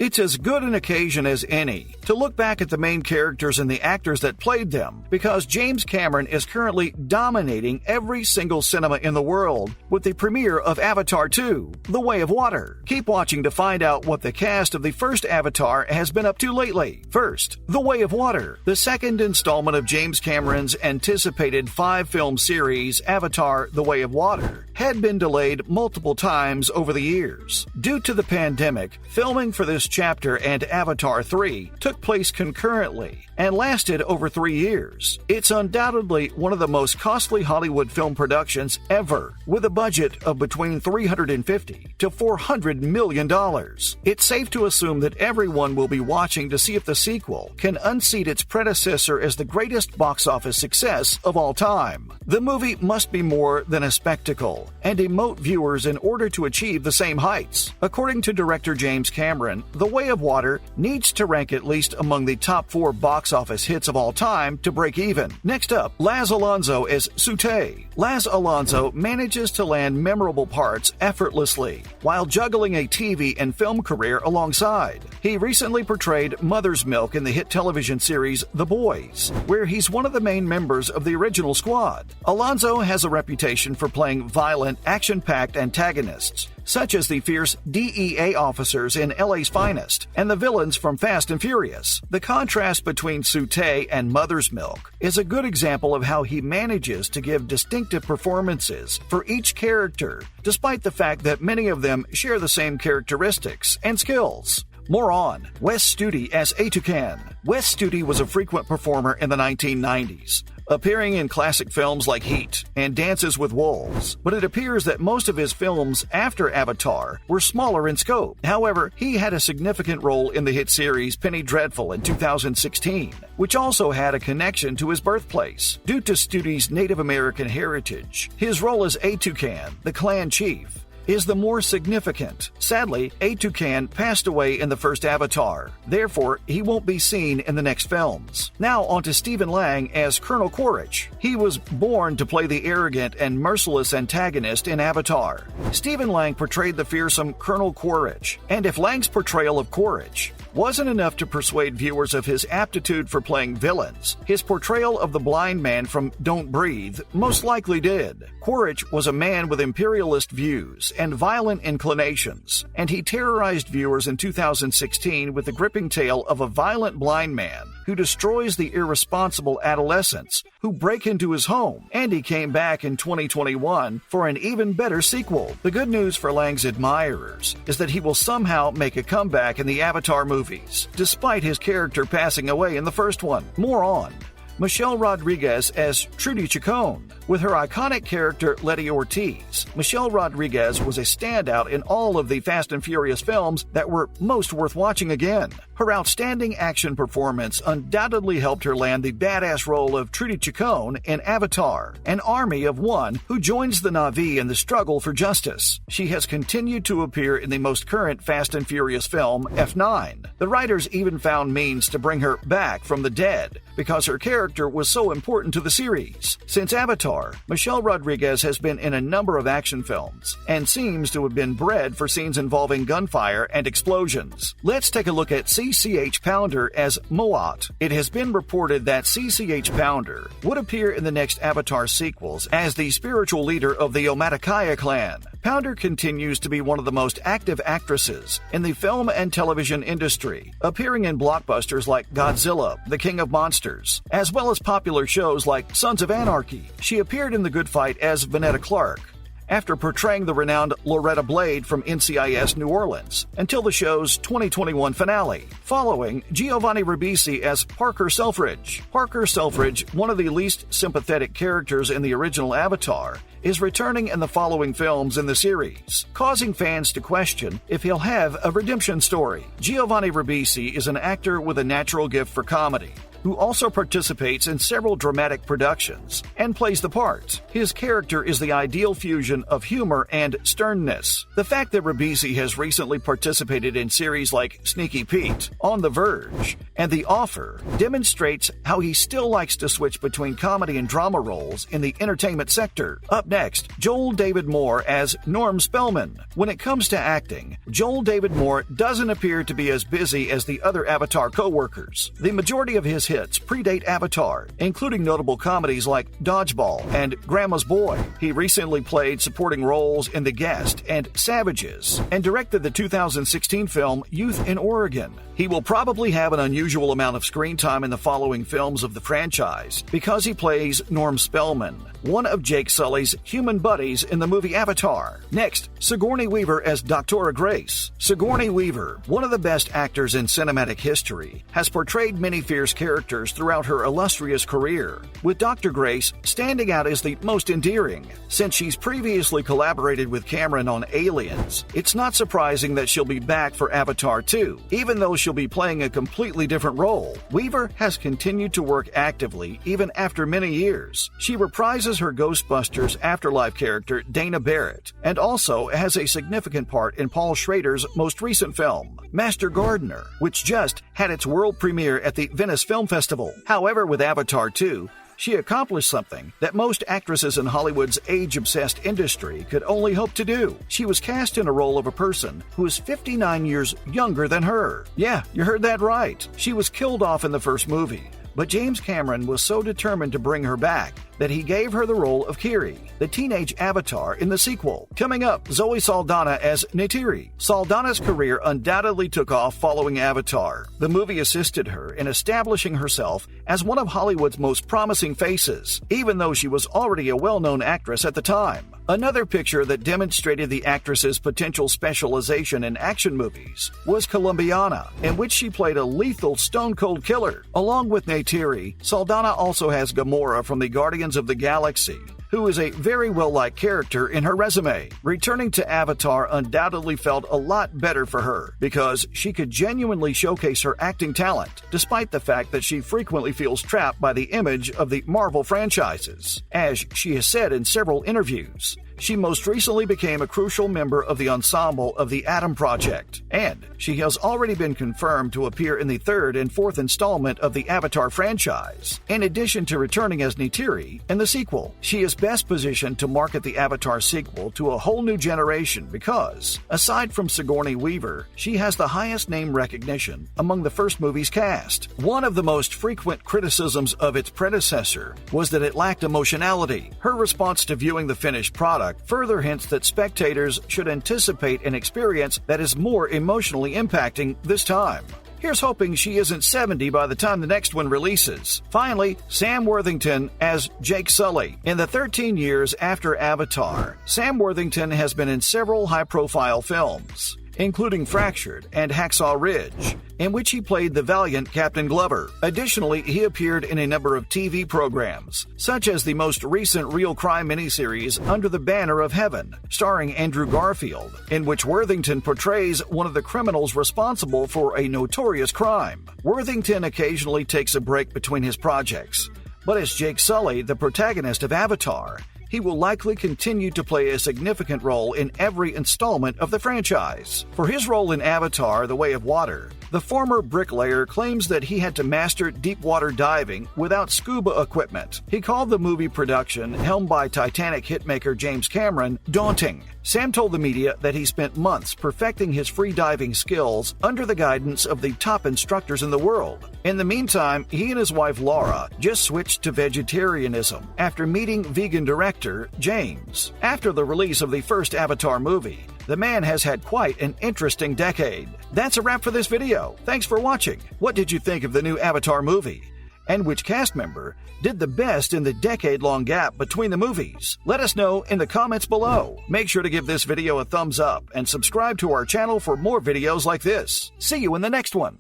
It's as good an occasion as any to look back at the main characters and the actors that played them, because James Cameron is currently dominating every single cinema in the world with the premiere of Avatar 2, The Way of Water. Keep watching to find out what the cast of the first Avatar has been up to lately. First, The Way of Water, the second installment of James Cameron's anticipated 5-film series Avatar, The Way of Water, had been delayed multiple times over the years. Due to the pandemic, filming for this chapter and Avatar 3 took place concurrently and lasted over 3 years. It's undoubtedly one of the most costly Hollywood film productions ever, with a budget of between $350 to $400 million. It's safe to assume that everyone will be watching to see if the sequel can unseat its predecessor as the greatest box office success of all time. The movie must be more than a spectacle and emote viewers in order to achieve the same heights. According to director James Cameron, The Way of Water needs to rank at least among the top 4 box office hits of all time to break even. Next up, Laz Alonso as Sute. Laz Alonso manages to land memorable parts effortlessly while juggling a TV and film career alongside. He recently portrayed Mother's Milk in the hit television series The Boys, where he's one of the main members of the original squad. Alonso has a reputation for playing violent, action-packed antagonists, such as the fierce DEA officers in LA's Finest and the villains from Fast and Furious. The contrast between Sute and Mother's Milk is a good example of how he manages to give distinctive performances for each character, despite the fact that many of them share the same characteristics and skills. More on Wes Studi as Eytukan. Wes Studi was a frequent performer in the 1990s, appearing in classic films like Heat and Dances with Wolves, but it appears that most of his films after Avatar were smaller in scope. However, he had a significant role in the hit series Penny Dreadful in 2016, which also had a connection to his birthplace. Due to Studi's Native American heritage, his role as Eytukan, the clan chief, is the more significant. Sadly, Eytukan passed away in the first Avatar. Therefore, he won't be seen in the next films. Now on to Stephen Lang as Colonel Quaritch. He was born to play the arrogant and merciless antagonist in Avatar. Stephen Lang portrayed the fearsome Colonel Quaritch, and if Lang's portrayal of Quaritch wasn't enough to persuade viewers of his aptitude for playing villains, his portrayal of the blind man from Don't Breathe most likely did. Quaritch was a man with imperialist views and violent inclinations, and he terrorized viewers in 2016 with the gripping tale of a violent blind man who destroys the irresponsible adolescents who break into his home, and he came back in 2021 for an even better sequel. The good news for Lang's admirers is that he will somehow make a comeback in the Avatar movies, despite his character passing away in the first one. More on Michelle Rodriguez as Trudy Chacon. With her iconic character Letty Ortiz, Michelle Rodriguez was a standout in all of the Fast and Furious films that were most worth watching again. Her outstanding action performance undoubtedly helped her land the badass role of Trudy Chacon in Avatar, an army of one who joins the Na'vi in the struggle for justice. She has continued to appear in the most current Fast and Furious film, F9. The writers even found means to bring her back from the dead because her character was so important to the series. Since Avatar, Michelle Rodriguez has been in a number of action films and seems to have been bred for scenes involving gunfire and explosions. Let's take a look at CCH Pounder as Moat. It has been reported that CCH Pounder would appear in the next Avatar sequels as the spiritual leader of the Omaticaya clan. Pounder continues to be one of the most active actresses in the film and television industry, appearing in blockbusters like Godzilla, The King of Monsters, as well as popular shows like Sons of Anarchy. She appeared in The Good Fight as Vanetta Clark, after portraying the renowned Loretta Blade from NCIS New Orleans, until the show's 2021 finale, following Giovanni Ribisi as Parker Selfridge. Parker Selfridge, one of the least sympathetic characters in the original Avatar, is returning in the following films in the series, causing fans to question if he'll have a redemption story. Giovanni Ribisi is an actor with a natural gift for comedy, who also participates in several dramatic productions and plays the part. His character is the ideal fusion of humor and sternness. The fact that Ribisi has recently participated in series like Sneaky Pete, On the Verge, and The Offer demonstrates how he still likes to switch between comedy and drama roles in the entertainment sector. Up next, Joel David Moore as Norm Spellman. When it comes to acting, Joel David Moore doesn't appear to be as busy as the other Avatar co-workers. The majority of his hits predate Avatar, including notable comedies like Dodgeball and Grandma's Boy. He recently played supporting roles in The Guest and Savages, and directed the 2016 film Youth in Oregon. He will probably have an unusual amount of screen time in the following films of the franchise because he plays Norm Spellman, one of Jake Sully's human buddies in the movie Avatar. Next, Sigourney Weaver as Dr. Grace. Sigourney Weaver, one of the best actors in cinematic history, has portrayed many fierce characters throughout her illustrious career, with Dr. Grace standing out as the most endearing. Since she's previously collaborated with Cameron on Aliens, it's not surprising that she'll be back for Avatar 2, even though she'll be playing a completely different role. Weaver has continued to work actively even after many years. She reprises her Ghostbusters Afterlife character Dana Barrett, and also has a significant part in Paul Schrader's most recent film, Master Gardener, which just had its world premiere at the Venice Film Festival. However, with Avatar 2, she accomplished something that most actresses in Hollywood's age-obsessed industry could only hope to do. She was cast in a role of a person who is 59 years younger than her. Yeah, you heard that right. She was killed off in the first movie, but James Cameron was so determined to bring her back that he gave her the role of Kiri, the teenage avatar in the sequel. Coming up, Zoe Saldana as Neytiri. Saldana's career undoubtedly took off following Avatar. The movie assisted her in establishing herself as one of Hollywood's most promising faces, even though she was already a well-known actress at the time. Another picture that demonstrated the actress's potential specialization in action movies was Colombiana, in which she played a lethal stone-cold killer. Along with Neytiri, Saldana also has Gamora from the Guardians of the Galaxy, who is a very well-liked character in her resume. Returning to Avatar undoubtedly felt a lot better for her because she could genuinely showcase her acting talent, despite the fact that she frequently feels trapped by the image of the Marvel franchises. As she has said in several interviews, she most recently became a crucial member of the ensemble of the Atom Project, and she has already been confirmed to appear in the third and fourth installment of the Avatar franchise. In addition to returning as Neytiri in the sequel, she is best positioned to market the Avatar sequel to a whole new generation because, aside from Sigourney Weaver, she has the highest name recognition among the first movie's cast. One of the most frequent criticisms of its predecessor was that it lacked emotionality. Her response to viewing the finished product further hints that spectators should anticipate an experience that is more emotionally impacting this time. Here's hoping she isn't 70 by the time the next one releases. Finally, Sam Worthington as Jake Sully. In the 13 years after Avatar, Sam Worthington has been in several high-profile films, including Fractured and Hacksaw Ridge, in which he played the valiant Captain Glover. Additionally, he appeared in a number of TV programs, such as the most recent real crime miniseries Under the Banner of Heaven, starring Andrew Garfield, in which Worthington portrays one of the criminals responsible for a notorious crime. Worthington occasionally takes a break between his projects, but as Jake Sully, the protagonist of Avatar, he will likely continue to play a significant role in every installment of the franchise. For his role in Avatar: The Way of Water, the former bricklayer claims that he had to master deep water diving without scuba equipment. He called the movie production, helmed by Titanic hitmaker James Cameron, daunting. Sam told the media that he spent months perfecting his free diving skills under the guidance of the top instructors in the world. In the meantime, he and his wife Laura just switched to vegetarianism after meeting vegan director James. After the release of the first Avatar movie, the man has had quite an interesting decade. That's a wrap for this video. Thanks for watching. What did you think of the new Avatar movie? And which cast member did the best in the decade-long gap between the movies? Let us know in the comments below. Make sure to give this video a thumbs up and subscribe to our channel for more videos like this. See you in the next one.